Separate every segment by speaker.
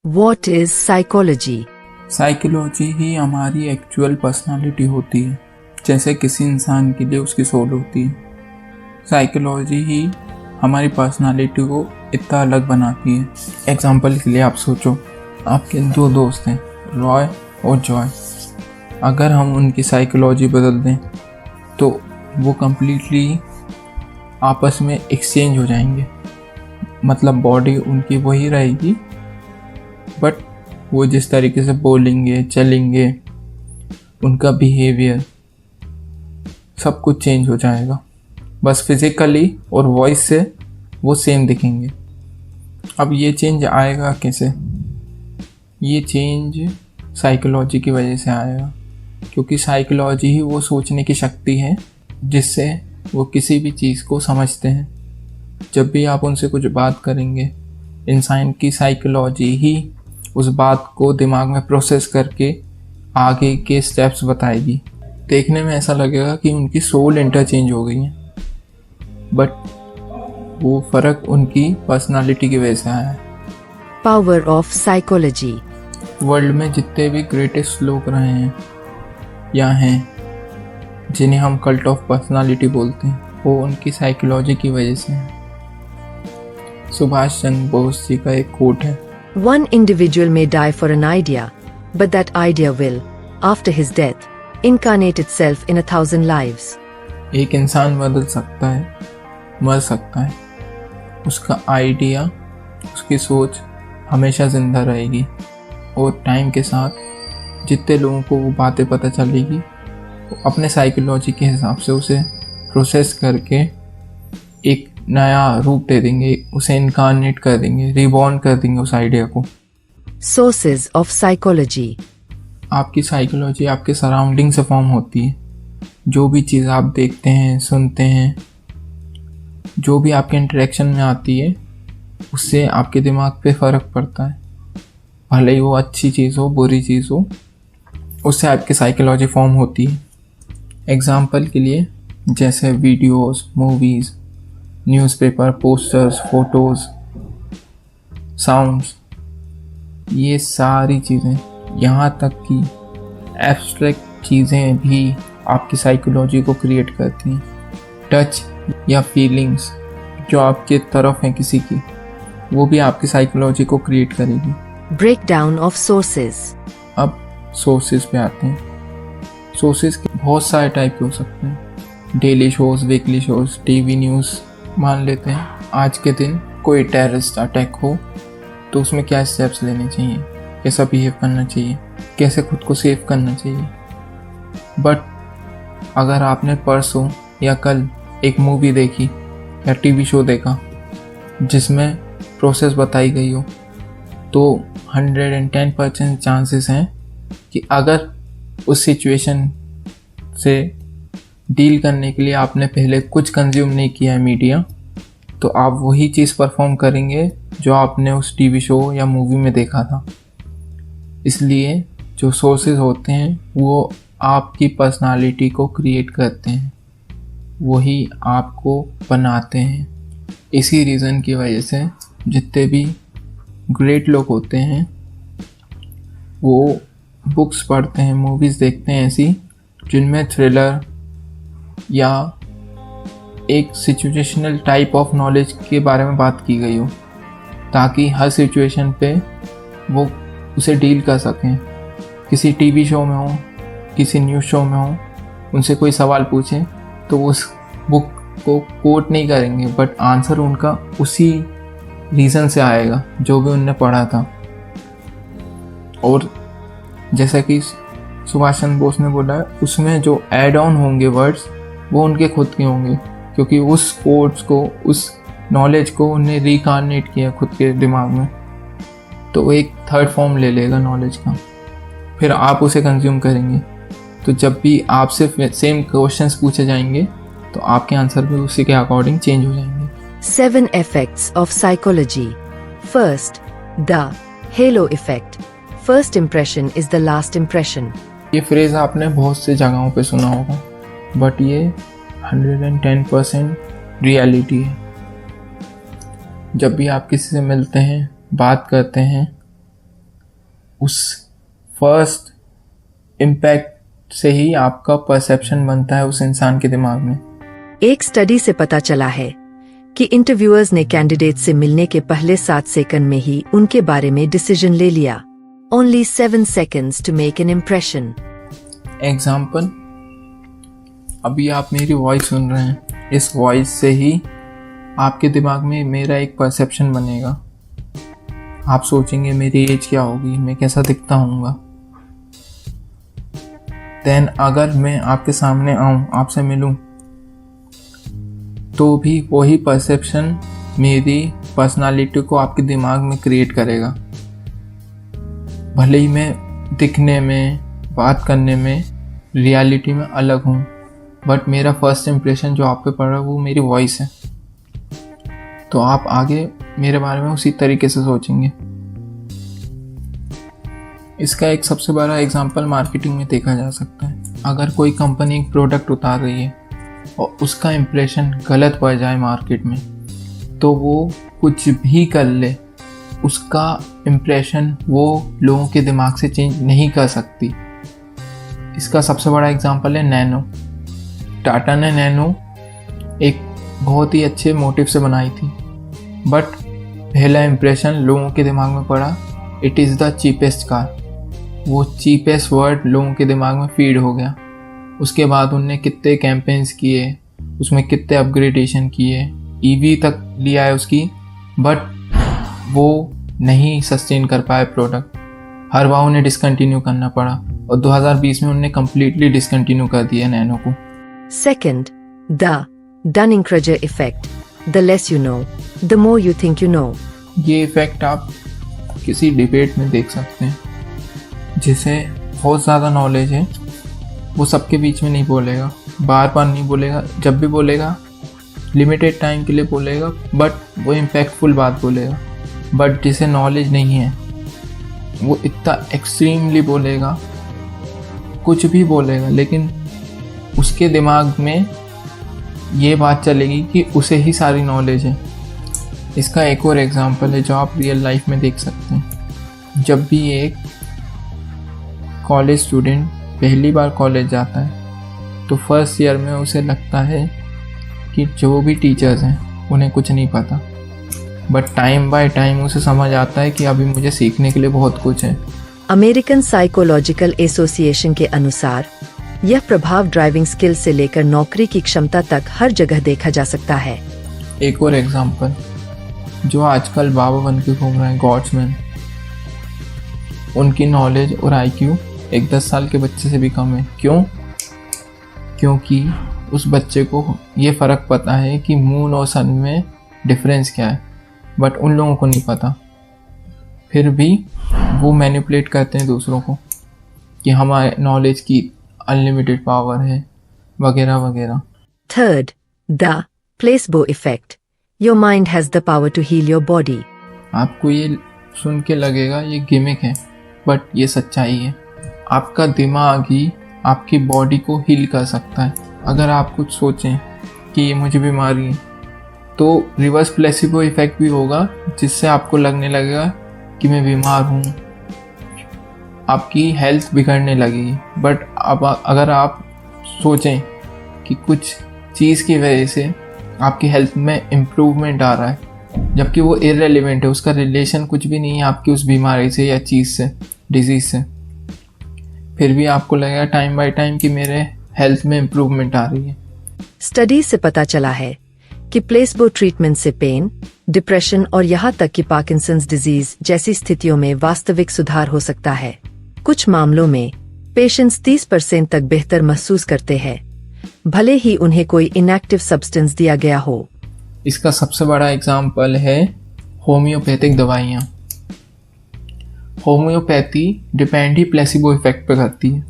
Speaker 1: What is psychology?
Speaker 2: Psychology ही हमारी actual personality होती है। जैसे किसी इंसान के लिए उसकी सोल होती है, साइकोलॉजी ही हमारी पर्सनालिटी को इतना अलग बनाती है। एग्जाम्पल के लिए आप सोचो, आपके दो दोस्त हैं, रॉय और जॉय। अगर हम उनकी साइकोलॉजी बदल दें तो वो कम्प्लीटली आपस में एक्सचेंज हो जाएंगे। मतलब बॉडी उनकी वही रहेगी, बट वो जिस तरीके से बोलेंगे, चलेंगे, उनका बिहेवियर सब कुछ चेंज हो जाएगा। बस फिज़िकली और वॉइस से वो सेम दिखेंगे। अब ये चेंज आएगा कैसे? ये चेंज साइकोलॉजी की वजह से आएगा, क्योंकि साइकोलॉजी ही वो सोचने की शक्ति है जिससे वो किसी भी चीज़ को समझते हैं। जब भी आप उनसे कुछ बात करेंगे, इंसान की साइकोलॉजी ही उस बात को दिमाग में प्रोसेस करके आगे के स्टेप्स बताएगी। देखने में ऐसा लगेगा कि उनकी सोल इंटरचेंज हो गई है, बट वो फ़र्क उनकी पर्सनालिटी की वजह से आया है।
Speaker 1: Power of psychology.
Speaker 2: वर्ल्ड में जितने भी ग्रेटेस्ट लोग रहे हैं या हैं, जिन्हें हम कल्ट ऑफ पर्सनालिटी बोलते हैं, वो उनकी साइकोलॉजी की वजह से है। सुभाष चंद्र बोस जी का एक कोट है,
Speaker 1: One individual may die for an idea, but that idea will, after his death, incarnate itself in 1,000 lives.
Speaker 2: एक इंसान बदल सकता है, मर सकता है, उसका आइडिया, उसकी सोच हमेशा ज़िंदा रहेगी। और टाइम के साथ जितने लोगों को वो बातें पता चलेगी, वो अपने साइकोलॉजी के हिसाब से उसे प्रोसेस करके एक नया रूप दे देंगे, उसे इनकारनेट कर देंगे, रिबॉर्न कर देंगे उस आइडिया को।
Speaker 1: Sources of psychology.
Speaker 2: आपकी साइकोलॉजी आपके सराउंडिंग से फॉर्म होती है। जो भी चीज़ आप देखते हैं, सुनते हैं, जो भी आपके इंटरेक्शन में आती है, उससे आपके दिमाग पे फ़र्क पड़ता है। भले ही वो अच्छी चीज़ हो, बुरी चीज़ हो, उससे आपकी साइकोलॉजी फॉर्म होती है। एग्ज़ाम्पल के लिए जैसे videos, movies, newspaper, posters, photos, sounds, ये सारी चीज़ें, यहाँ तक कि एब्स्ट्रैक्ट चीज़ें भी आपकी साइकोलॉजी को क्रिएट करती हैं। टच या फीलिंग्स जो आपके तरफ हैं किसी की, वो भी आपकी साइकोलॉजी को क्रिएट करेगी।
Speaker 1: Breakdown of sources.
Speaker 2: अब सोर्सेज पे आते हैं। सोर्सेज के बहुत सारे टाइप के हो सकते हैं। Daily shows, weekly shows, TV news. मान लेते हैं आज के दिन कोई टेररिस्ट अटैक हो तो उसमें क्या स्टेप्स लेने चाहिए, कैसा बिहेव करना चाहिए, कैसे खुद को सेव करना चाहिए। बट अगर आपने परसों या कल एक मूवी देखी या टीवी शो देखा जिसमें प्रोसेस बताई गई हो, तो 110% चांसेस हैं कि अगर उस सिचुएशन से डील करने के लिए आपने पहले कुछ कंज्यूम नहीं किया है मीडिया, तो आप वही चीज़ परफॉर्म करेंगे जो आपने उस टीवी शो या मूवी में देखा था। इसलिए जो सोर्सेज होते हैं वो आपकी पर्सनालिटी को क्रिएट करते हैं, वही आपको बनाते हैं। इसी रीज़न की वजह से जितने भी ग्रेट लोग होते हैं वो बुक्स पढ़ते हैं, मूवीज़ देखते हैं ऐसी जिनमें थ्रिलर या एक सिचुएशनल टाइप ऑफ नॉलेज के बारे में बात की गई हो, ताकि हर सिचुएशन पे वो उसे डील कर सकें। किसी टीवी शो में हो, किसी न्यूज़ शो में हो, उनसे कोई सवाल पूछें तो वो उस बुक को कोट नहीं करेंगे, बट आंसर उनका उसी रीज़न से आएगा जो भी उनने पढ़ा था। और जैसा कि सुभाष चंद्र बोस ने बोला है, उसमें जो ऐड ऑन होंगे वर्ड्स वो उनके खुद के होंगे, क्योंकि उस कोड्स को, उस नॉलेज को उन्हें रिकार्नेट किया खुद के दिमाग में, तो वो एक थर्ड फॉर्म ले लेगा नॉलेज का। फिर आप उसे कंज्यूम करेंगे, तो जब भी आपसे सेम क्वेश्चंस पूछे जाएंगे तो आपके आंसर भी उसी के अकॉर्डिंग चेंज हो जाएंगे।
Speaker 1: 7 effects of psychology. First, the halo effect. First impression is the last impression.
Speaker 2: ये फ्रेज़ आपने बहुत से जगहों पे सुना होगा, बट ये 110% रियलिटी है। जब भी आप किसी से मिलते हैं, बात करते हैं, उस फर्स्ट इम्पैक्ट से ही आपका परसेप्शन बनता है उस इंसान के दिमाग में।
Speaker 1: एक स्टडी से पता चला है कि इंटरव्यूअर्स ने कैंडिडेट से मिलने के पहले 7 सेकंड में ही उनके बारे में डिसीजन ले लिया। Only 7 seconds to make an impression.
Speaker 2: Example, अभी आप मेरी वॉइस सुन रहे हैं, इस वॉइस से ही आपके दिमाग में मेरा एक परसेप्शन बनेगा। आप सोचेंगे मेरी एज क्या होगी, मैं कैसा दिखता हूँगा। देन अगर मैं आपके सामने आऊँ, आपसे मिलूँ, तो भी वही परसेप्शन मेरी पर्सनालिटी को आपके दिमाग में क्रिएट करेगा। भले ही मैं दिखने में, बात करने में, रियलिटी में अलग हूँ, बट मेरा फर्स्ट इम्प्रेशन जो आप पे पड़ रहा है वो मेरी वॉइस है। तो आप आगे मेरे बारे में उसी तरीके से सोचेंगे। इसका एक सबसे बड़ा एग्जांपल मार्केटिंग में देखा जा सकता है। अगर कोई कंपनी एक प्रोडक्ट उतार रही है और उसका इम्प्रेशन गलत पड़ जाए मार्केट में, तो वो कुछ भी कर ले, उसका इम्प्रेशन वो लोगों के दिमाग से चेंज नहीं कर सकती। इसका सबसे बड़ा एग्जांपल है नैनो। टाटा ने नैनो एक बहुत ही अच्छे मोटिव से बनाई थी, बट पहला इम्प्रेशन लोगों के दिमाग में पड़ा, it is the cheapest car. वो चीपेस्ट वर्ड लोगों के दिमाग में फीड हो गया। उसके बाद उनने कितने कैंपेन्स किए, उसमें कितने अपग्रेडेशन किए, ईवी तक लिया है उसकी, बट वो नहीं सस्टेन कर पाए प्रोडक्ट। हर बार उन्हें डिसकंटिन्यू करना पड़ा और 2020 में उन्होंने कम्प्लीटली डिसकंटिन्यू कर दिया नैनो को।
Speaker 1: Second, the Dunning-Kruger effect. The less you know, the more you think you know.
Speaker 2: ये इफेक्ट आप किसी डिबेट में देख सकते हैं। जिसे बहुत ज़्यादा नॉलेज है वो सबके बीच में नहीं बोलेगा, बार बार नहीं बोलेगा, जब भी बोलेगा लिमिटेड टाइम के लिए बोलेगा, बट वो इम्पैक्टफुल बात बोलेगा। बट जिसे नॉलेज नहीं है वो इतना एक्सट्रीमली बोलेगा, कुछ भी बोलेगा, लेकिन उसके दिमाग में ये बात चलेगी कि उसे ही सारी नॉलेज है। इसका एक और एग्जांपल है जो आप रियल लाइफ में देख सकते हैं। जब भी एक कॉलेज स्टूडेंट पहली बार कॉलेज जाता है तो फर्स्ट ईयर में उसे लगता है कि जो भी टीचर्स हैं उन्हें कुछ नहीं पता, बट टाइम बाय टाइम उसे समझ आता है कि अभी मुझे सीखने के लिए बहुत कुछ है।
Speaker 1: अमेरिकन साइकोलॉजिकल एसोसिएशन के अनुसार यह प्रभाव ड्राइविंग स्किल से लेकर नौकरी की क्षमता तक हर जगह देखा जा सकता है।
Speaker 2: एक और एग्जांपल, जो आजकल बाबा बन के घूम रहे हैं, गॉड्समैन, उनकी नॉलेज और आईक्यू एक 10 साल के बच्चे से भी कम है। क्यों? क्योंकि उस बच्चे को ये फ़र्क पता है कि मून और सन में डिफरेंस क्या है, बट उन लोगों को नहीं पता। फिर भी वो मैनिपुलेट करते हैं दूसरों को कि हमारे नॉलेज की अनलिमिटेड पावर है, वगैरह वगैरह।
Speaker 1: Third, the placebo effect. Your mind has the power to heal your body.
Speaker 2: आपको ये सुन के लगेगा ये गिमिक है, बट ये सच्चाई है। आपका दिमाग ही आपकी बॉडी को हील कर सकता है। अगर आप कुछ सोचें कि ये मुझे बीमारी है, तो रिवर्स प्लेसिबो इफेक्ट भी होगा, जिससे आपको लगने लगेगा कि मैं बीमार हूँ, आपकी हेल्थ बिगड़ने लगेगी। बट अब अगर आप सोचें कि कुछ चीज़ की वजह से आपकी हेल्थ में इम्प्रूवमेंट आ रहा है, जबकि वो इररेलेवेंट है, उसका रिलेशन कुछ भी नहीं है आपकी उस बीमारी से या चीज़ से, डिजीज़ से, फिर भी आपको लगेगा टाइम बाय टाइम कि मेरे हेल्थ में इम्प्रूवमेंट आ रही है।
Speaker 1: स्टडी से पता चला है कि प्लेसबो ट्रीटमेंट से पेन, डिप्रेशन और यहाँ तक कि पार्किंसंस डिजीज जैसी स्थितियों में वास्तविक सुधार हो सकता है। कुछ मामलों में पेशेंट्स 30% तक बेहतर महसूस करते हैं, भले ही उन्हें कोई इनएक्टिव सब्सटेंस दिया गया हो।
Speaker 2: इसका सबसे बड़ा एग्जाम्पल है होम्योपैथिक दवाइयाँ। होम्योपैथी डिपेंड ही प्लेसिबो इफेक्ट पे करती है,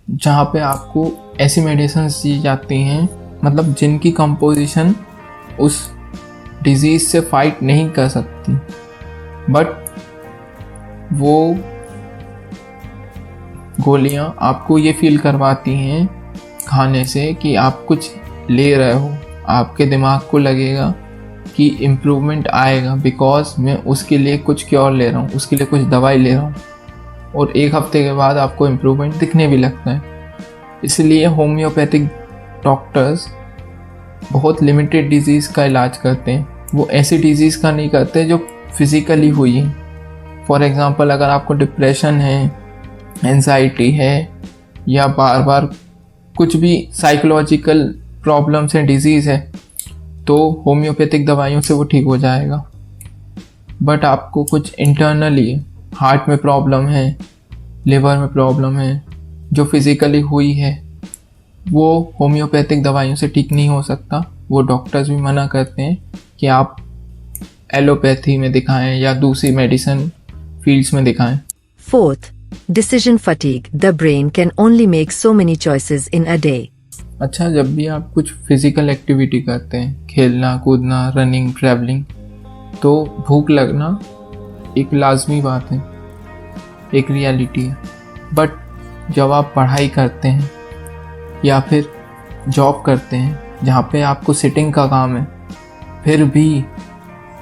Speaker 2: जहाँ पे आपको ऐसी मेडिसिन दी जाती हैं, मतलब जिनकी कंपोजिशन उस डिजीज़ से फाइट नहीं कर सकती, बट वो गोलियाँ आपको ये फील करवाती हैं खाने से कि आप कुछ ले रहे हो। आपके दिमाग को लगेगा कि इम्प्रूवमेंट आएगा, बिकॉज मैं उसके लिए कुछ क्योर ले रहा हूँ, उसके लिए कुछ दवाई ले रहा हूँ। और 1 हफ्ते के बाद आपको इम्प्रूवमेंट दिखने भी लगता है। इसलिए होम्योपैथिक डॉक्टर्स बहुत लिमिटेड डिजीज़ का इलाज करते हैं। वो ऐसी डिजीज़ का नहीं करते जो फिज़िकली हुई है। फॉर एग्ज़ाम्पल, अगर आपको डिप्रेशन है, एंजाइटी है, या बार बार कुछ भी साइकोलॉजिकल प्रॉब्लम्स हैं, डिजीज़ है, तो होम्योपैथिक दवाइयों से वो ठीक हो जाएगा। बट आपको कुछ इंटरनली हार्ट में प्रॉब्लम है, लिवर में प्रॉब्लम है, जो फिज़िकली हुई है, वो होम्योपैथिक दवाइयों से ठीक नहीं हो सकता। वो डॉक्टर्स भी मना करते हैं कि आप एलोपैथी में दिखाएं या दूसरी मेडिसिन फील्ड्स में दिखाएं।
Speaker 1: Fourth, decision fatigue. The brain can only make so many choices in a day.
Speaker 2: अच्छा, जब भी आप कुछ फिजिकल एक्टिविटी करते हैं, खेलना कूदना, रनिंग, ट्रैवलिंग, तो भूख लगना एक लाजमी बात है, एक रियलिटी है। बट जब आप पढ़ाई करते हैं या फिर जॉब करते हैं जहाँ पे आपको सिटिंग का काम है, फिर भी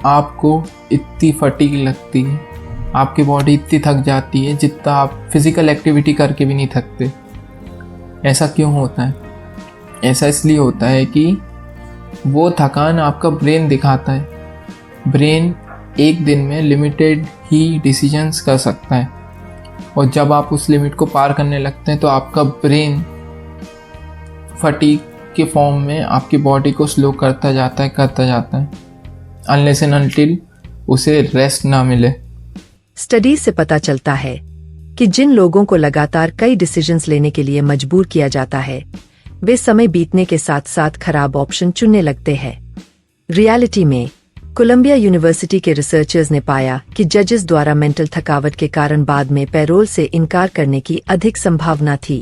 Speaker 2: आपको इतनी फटीग लगती है, आपकी बॉडी इतनी थक जाती है जितना आप फिज़िकल एक्टिविटी करके भी नहीं थकते। ऐसा क्यों होता है? ऐसा इसलिए होता है कि वो थकान आपका ब्रेन दिखाता है। ब्रेन एक दिन में लिमिटेड ही डिसीजंस कर सकता है, और जब आप उस लिमिट को पार करने लगते हैं तो आपका ब्रेन फटीग के फॉर्म में आपकी बॉडी को स्लो करता जाता है अनलेस एंड अनटिल उसे रेस्ट ना मिले।
Speaker 1: स्टडीज से पता चलता है कि जिन लोगों को लगातार कई डिसीजंस लेने के लिए मजबूर किया जाता है, वे समय बीतने के साथ साथ खराब ऑप्शन चुनने लगते हैं। रियलिटी में कोलंबिया यूनिवर्सिटी के रिसर्चर्स ने पाया कि जजेस द्वारा मेंटल थकावट के कारण बाद में पैरोल से इनकार करने की अधिक संभावना थी।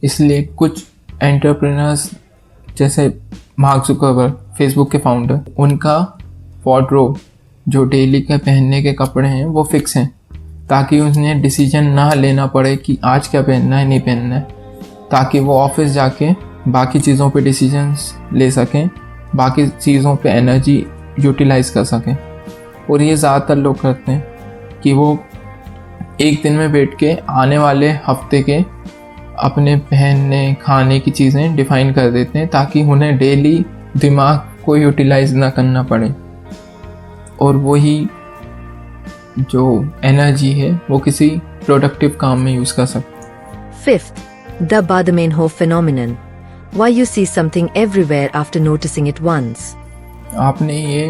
Speaker 2: इसलिए कुछ एंटरप्रेन्योर्स जैसे मार्क जुकरबर्ग, फेसबुक के फाउंडर, उनका वार्डरोब जो डेली के पहनने के कपड़े हैं वो फिक्स हैं, ताकि उन्हें डिसीजन ना लेना पड़े कि आज क्या पहनना है नहीं पहनना है, ताकि वो ऑफिस जाके बाकी चीज़ों पे डिसीजंस ले सकें, बाकी चीज़ों पे एनर्जी यूटिलाइज कर सकें। और ये ज़्यादातर लोग करते हैं कि वो एक दिन में बैठ के आने वाले हफ्ते के अपने पहनने खाने की चीज़ें डिफ़ाइन कर देते हैं, ताकि उन्हें डेली दिमाग को यूटिलाइज ना करना पड़े, और वही जो एनर्जी है वो किसी प्रोडक्टिव काम में यूज़ कर सकते।
Speaker 1: Fifth, the Baader-Meinhof phenomenon. Why you see something everywhere after noticing it once.
Speaker 2: आपने ये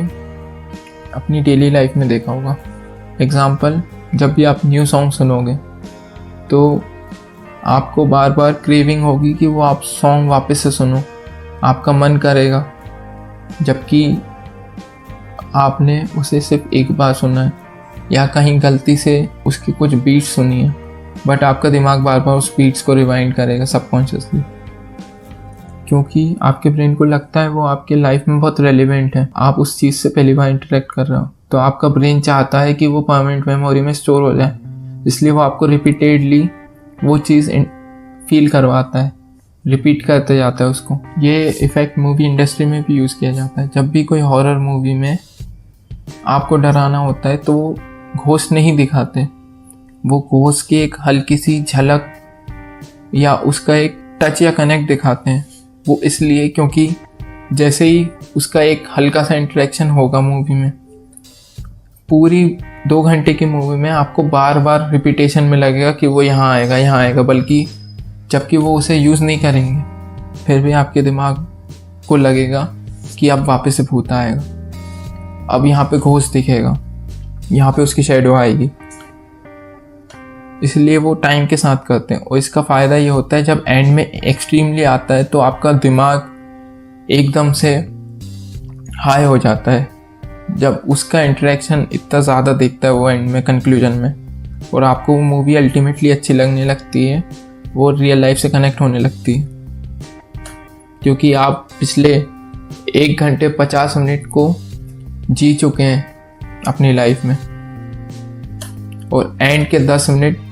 Speaker 2: अपनी डेली लाइफ में देखा होगा। एग्जाम्पल, जब भी आप न्यू सॉन्ग सुनोगे तो आपको बार बार क्रेविंग होगी कि वो आप सॉन्ग वापस से सुनो, आपका मन करेगा, जबकि आपने उसे सिर्फ एक बार सुना है या कहीं गलती से उसकी कुछ बीट्स सुनी है, बट आपका दिमाग बार बार उस बीट्स को रिवाइंड करेगा सबकॉन्शियसली, क्योंकि आपके ब्रेन को लगता है वो आपके लाइफ में बहुत रेलिवेंट है, आप उस चीज़ से पहली बार इंटरेक्ट कर रहे हो, तो आपका ब्रेन चाहता है कि वो परमानेंट मेमोरी में स्टोर हो जाए, इसलिए वो आपको रिपीटेडली वो चीज़ फील करवाता है, रिपीट करते जाता है उसको। ये इफ़ेक्ट मूवी इंडस्ट्री में भी यूज़ किया जाता है। जब भी कोई हॉरर मूवी में आपको डराना होता है तो वो घोस्ट नहीं दिखाते, वो घोस्ट की एक हल्की सी झलक या उसका एक टच या कनेक्ट दिखाते हैं। वो इसलिए क्योंकि जैसे ही उसका एक हल्का सा इंटरेक्शन होगा मूवी में, पूरी 2 घंटे की मूवी में आपको बार बार रिपीटेशन में लगेगा कि वो यहाँ आएगा, बल्कि जबकि वो उसे यूज़ नहीं करेंगे, फिर भी आपके दिमाग को लगेगा कि अब वापस से भूत आएगा, अब यहाँ पे घोस्ट दिखेगा, यहाँ पे उसकी शैडो आएगी। इसलिए वो टाइम के साथ करते हैं, और इसका फ़ायदा ये होता है जब एंड में एक्सट्रीमली आता है तो आपका दिमाग एकदम से हाई हो जाता है, जब उसका इंटरेक्शन इतना ज़्यादा दिखता है वो एंड में कंक्लूजन में, और आपको वो मूवी अल्टीमेटली अच्छी लगने लगती है, वो रियल लाइफ से कनेक्ट होने लगती है, क्योंकि आप पिछले 1 घंटे 50 मिनट को जी चुके हैं अपनी लाइफ में, और एंड के 10 मिनट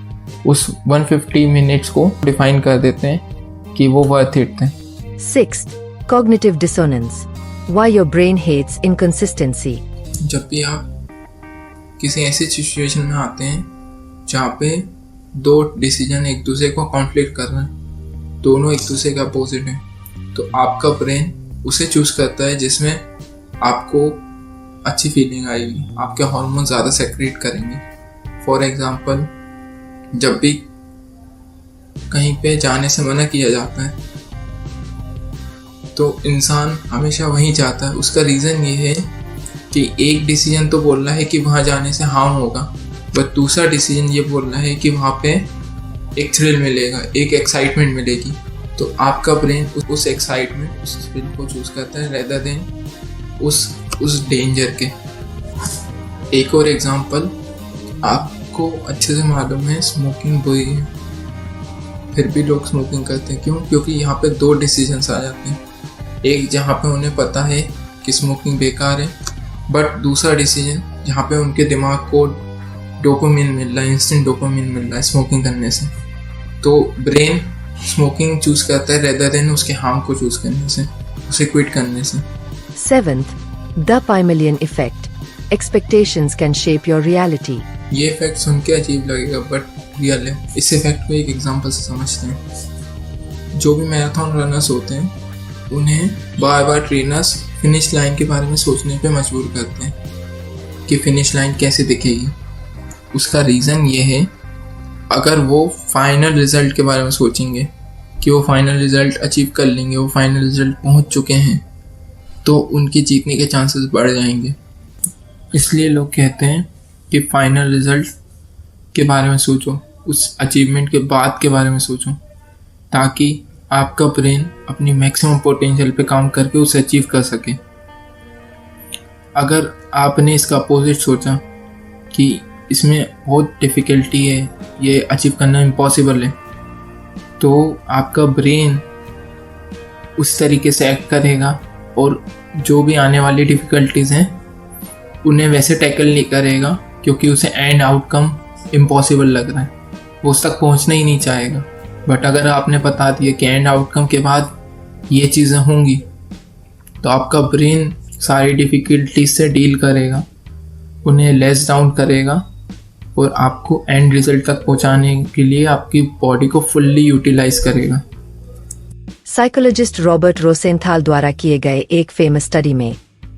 Speaker 2: उस 150 मिनट्स को डिफाइन कर देते हैं कि वो वर्थ इट थे।
Speaker 1: Sixth, cognitive dissonance. Why your brain hates inconsistency.
Speaker 2: जब भी आप किसी ऐसी सिचुएशन में आते हैं जहाँ पे दो डिसीजन एक दूसरे को कॉन्फ्लिक्ट कर रहे हैं, दोनों एक दूसरे के अपोजिट हैं, तो आपका ब्रेन उसे चूज करता है जिसमें आपको अच्छी फीलिंग आएगी, आपके हार्मोन ज़्यादा सेक्रेट करेंगे। फॉर एग्जांपल, जब भी कहीं पे जाने से मना किया जाता है तो इंसान हमेशा वहीं जाता है। उसका रीज़न ये है कि एक डिसीजन तो बोल रहा है कि वहाँ जाने से हार्म होगा, बट दूसरा डिसीजन ये बोल रहा है कि वहाँ पे एक थ्रिल मिलेगा, एक एक्साइटमेंट मिलेगी। तो आपका ब्रेन उस एक्साइटमेंट, उस थ्रिल को चूज करता है रेदर देन उस डेंजर के। एक और एग्जांपल, आपको अच्छे से मालूम है स्मोकिंग बुरी है, फिर भी लोग स्मोकिंग करते हैं। क्यों? क्योंकि यहाँ पे दो डिसीजंस आ जाते हैं। एक जहाँ पे उन्हें पता है कि स्मोकिंग बेकार है, बट दूसरा डिसीजन जहाँ पे उनके दिमाग को डोपामिन मिल रहा है, इंस्टेंट डोपामिन मिल रहा है स्मोकिंग करने से। तो ब्रेन स्मोकिंग चूज करता है रेदर देन उसके हार्म को चूज करने से, उसे क्विट करने से।
Speaker 1: 7th, the Pygmalion effect. Expectations can shape your reality.
Speaker 2: ये इफेक्ट सुन के अजीब लगेगा बट रियल है। इस इफेक्ट को एक एग्जांपल से समझते हैं। जो भी मैराथन रनर्स होते हैं उन्हें बार बार ट्रेनर्स फिनिश लाइन के बारे में सोचने पे मजबूर करते हैं कि फिनिश लाइन कैसे दिखेगी। उसका रीज़न ये है, अगर वो फाइनल रिजल्ट के बारे में सोचेंगे कि वो फाइनल रिजल्ट अचीव कर लेंगे, वो फाइनल रिजल्ट पहुंच चुके हैं, तो उनके जीतने के चांसेस बढ़ जाएंगे। इसलिए लोग कहते हैं कि फाइनल रिजल्ट के बारे में सोचो, उस अचीवमेंट के बाद के बारे में सोचो, ताकि आपका ब्रेन अपनी मैक्सिमम पोटेंशियल पे काम करके उसे अचीव कर सके। अगर आपने इसका अपोजिट सोचा कि इसमें बहुत डिफ़िकल्टी है, ये अचीव करना इम्पॉसिबल है, तो आपका ब्रेन उस तरीके से एक्ट करेगा और जो भी आने वाली डिफ़िकल्टीज़ हैं उन्हें वैसे टैकल नहीं करेगा, क्योंकि उसे एंड आउटकम इम्पॉसिबल लग रहा है, वो उस तक पहुंचना ही नहीं चाहेगा। बट अगर आपने बता दिया कि एंड आउटकम के बाद ये चीज़ें होंगी, तो आपका ब्रेन सारी डिफ़िकल्टीज से डील करेगा, उन्हें लेस डाउन करेगा और आपको एंड रिजल्ट तक पहुंचाने के लिए आपकी बॉडी को फुल्ली यूटिलाइज करेगा।
Speaker 1: साइकोलॉजिस्ट रॉबर्ट रोसेंथाल द्वारा किए गए एक फेमस स्टडी में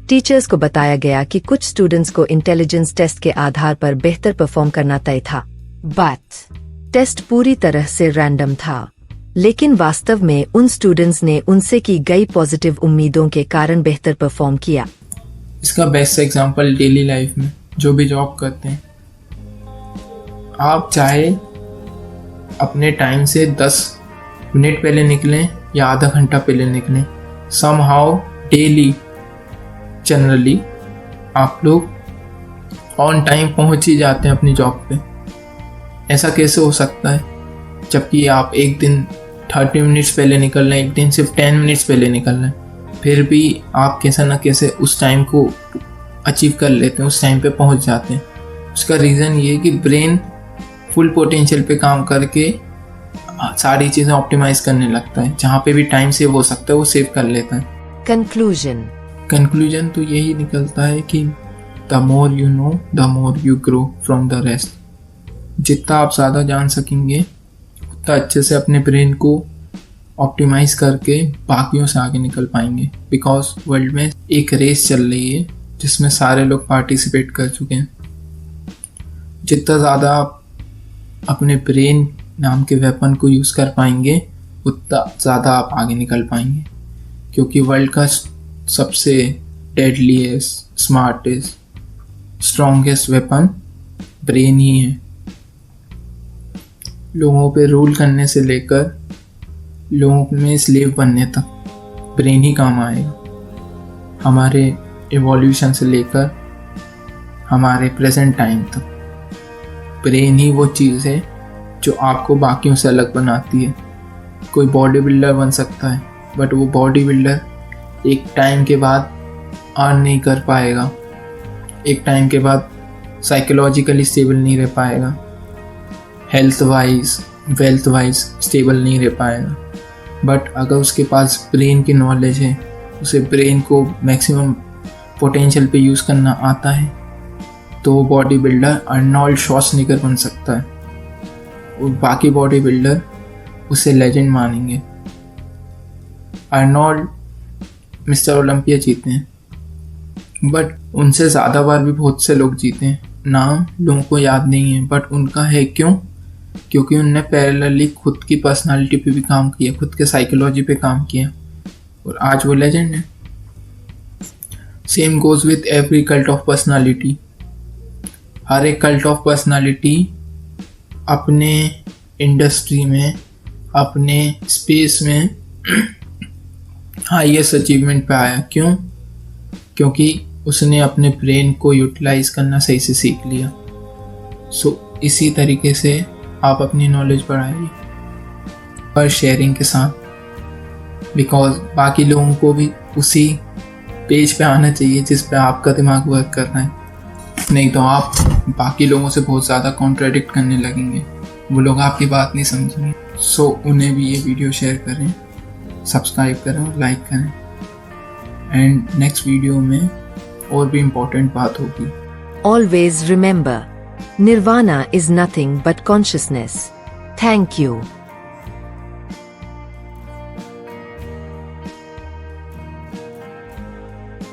Speaker 1: टीचर्स को बताया गया कि कुछ स्टूडेंट्स को इंटेलिजेंस टेस्ट के आधार पर बेहतर परफॉर्म करना तय था, बट टेस्ट पूरी तरह से रैंडम था। लेकिन वास्तव में उन स्टूडेंट्स ने उनसे की गई पॉजिटिव उम्मीदों के कारण बेहतर परफॉर्म किया।
Speaker 2: इसका बेस्ट एग्जांपल डेली लाइफ में जो भी जॉब करते हैं, आप चाहे अपने टाइम से 10 मिनट पहले निकलें या आधा घंटा पहले निकलें, समहाउ डेली जनरली आप लोग ऑन टाइम पहुंच ही जाते हैं अपनी जॉब पे। ऐसा कैसे हो सकता है, जबकि आप एक दिन 30 मिनट्स पहले निकल रहे हैं, एक दिन सिर्फ 10 मिनट्स पहले निकल रहे हैं, फिर भी आप कैसे ना कैसे उस टाइम को अचीव कर लेते हैं, उस टाइम पे पहुंच जाते हैं। उसका रीज़न ये है कि ब्रेन फुल पोटेंशियल पे काम करके सारी चीज़ें ऑप्टिमाइज करने लगता है, जहाँ पे भी टाइम सेव हो सकता है वो सेव कर लेता है। कंक्लूजन तो यही निकलता है कि the more you know the more you grow from the rest. जितना आप ज़्यादा जान सकेंगे उतना अच्छे से अपने ब्रेन को ऑप्टिमाइज करके बाकियों से आगे निकल पाएंगे। बिकॉज वर्ल्ड में एक रेस चल रही है जिसमें सारे लोग पार्टिसिपेट कर चुके हैं। जितना ज़्यादा आप अपने ब्रेन नाम के वेपन को यूज़ कर पाएंगे उतना ज़्यादा आप आगे निकल पाएंगे, क्योंकि वर्ल्ड का सबसे deadliest, smartest, strongest weapon brain ही है। लोगों पे रूल करने से लेकर लोगों में स्लेव बनने तक ब्रेन ही काम आएगा। हमारे एवोल्यूशन से लेकर हमारे प्रेजेंट टाइम तक ब्रेन ही वो चीज़ है जो आपको बाकियों से अलग बनाती है। कोई बॉडी बिल्डर बन सकता है, बट वो बॉडी बिल्डर एक टाइम के बाद अर्न नहीं कर पाएगा, एक टाइम के बाद साइकोलॉजिकली स्टेबल नहीं रह पाएगा, health wise wealth wise stable नहीं रह पाएगा। बट अगर उसके पास ब्रेन की नॉलेज है, उसे ब्रेन को मैक्सिमम पोटेंशियल पे यूज़ करना आता है, तो वो बॉडी बिल्डर अर्नोल्ड श्वार्ज़नेगर बन सकता है। और बाकी बॉडी बिल्डर उसे लेजेंड मानेंगे। आर्नोल्ड मिस्टर ओलंपिया जीते हैं, बट उनसे ज़्यादा बार भी बहुत से लोग जीते हैं, नाम लोगों को याद नहीं है, बट उनका है क्यों? क्योंकि उनने पैरेलली खुद की पर्सनालिटी पे भी काम किया, खुद के साइकोलॉजी पे काम किया, और आज वो लेजेंड है। Same goes with every cult of personality. हर एक कल्ट ऑफ पर्सनालिटी अपने इंडस्ट्री में, अपने स्पेस में हाईएस्ट अचीवमेंट पे आया। क्यों? क्योंकि उसने अपने ब्रेन को यूटिलाइज करना सही से सीख लिया। सो इसी तरीके से आप अपनी नॉलेज बढ़ाइए, पर शेयरिंग के साथ, बिकॉज बाकी लोगों को भी उसी पेज पे आना चाहिए जिस पे आपका दिमाग वर्क कर रहा है। नहीं तो आप बाकी लोगों से बहुत ज़्यादा कॉन्ट्राडिक्ट करने लगेंगे, वो लोग आपकी बात नहीं समझेंगे। सो उन्हें भी ये वीडियो शेयर करें, सब्सक्राइब करें और लाइक करें। एंड नेक्स्ट वीडियो में और भी इम्पोर्टेंट बात होगी।
Speaker 1: Always remember, Nirvana is nothing but consciousness. Thank you.